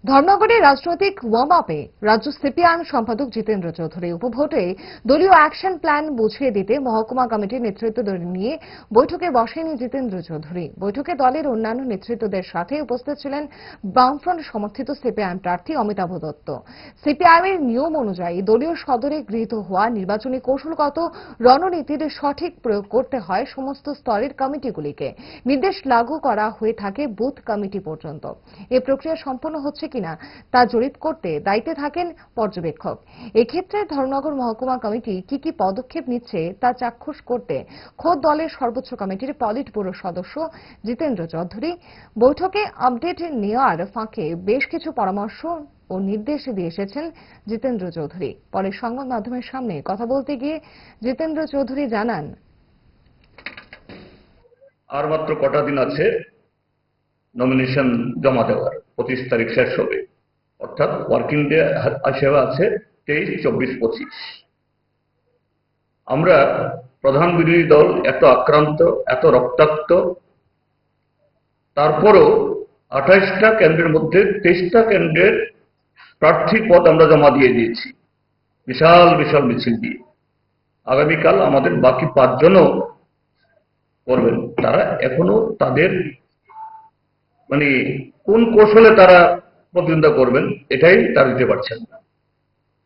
ধর্মনগরে রাজনৈতিক ওয়ার্ম আপে রাজ্য সিপিআইএম সম্পাদক জিতেন্দ্র চৌধুরী উপভোটে দলীয় অ্যাকশন প্ল্যান বুঝিয়ে দিতে মহকুমা কমিটির নেতৃত্ব নিয়ে বৈঠকে বসেনি জিতেন্দ্র চৌধুরী। বৈঠকে দলের অন্যান্য নেতৃত্বদের সাথে উপস্থিত ছিলেন বামফ্রন্ট সমর্থিত সিপিআইএম প্রার্থী অমিতাভ দত্ত। সিপিআইএমের নিয়ম অনুযায়ী দলীয় সদরে গৃহীত হওয়া নির্বাচনী কৌশলগত রণনীতির সঠিক প্রয়োগ করতে হয় সমস্ত স্তরের কমিটিগুলিকে। নির্দেশ লাগু করা হয়ে থাকে বুথ কমিটি পর্যন্ত। এই প্রক্রিয়া সম্পন্ন হচ্ছে কিনা তা জরিপ করতে দায়িত্বে থাকেন পর্যবেক্ষক। এক্ষেত্রে ধর্মনগর মহকুমা কমিটি কি পদক্ষেপ নিচ্ছে তা চাক্ষুষ করতে খোদ দলের সর্বোচ্চ কমিটির পলিট ব্যুরো সদস্য জিতেন্দ্র চৌধুরী বৈঠকে আপডেট নেওয়ার ফাঁকে বেশ কিছু পরামর্শ ও নির্দেশ দিয়ে এসেছেন জিতেন্দ্র চৌধুরী। পরে সংবাদ মাধ্যমের সামনে কথা বলতে গিয়ে জিতেন্দ্র চৌধুরী জানান, আর মাত্র কটা দিন আছে নমিনেশন জমা দেওয়ার, 25 তারিখ শেষ হবে, অর্থাৎ ওয়ার্কিং ডে হিসেবে আছে 23, 24, 25। আমরা প্রধান বিরোধী দল এত আক্রান্ত, এত রক্তাক্ত, তারপরও 28টা কেন্দ্রের মধ্যে 23টা কেন্দ্রের প্রার্থী পদ আমরা জমা দিয়ে দিয়েছি বিশাল বিশাল মিছিল দিয়ে। আগামীকাল আমাদের বাকি 5 জনও করবেন। তারা এখনো তাদের কোন কৌশলে তারা প্রতিদ্বন্দ্বিতা করবেন এটাই তারা দিতে পারছেন না।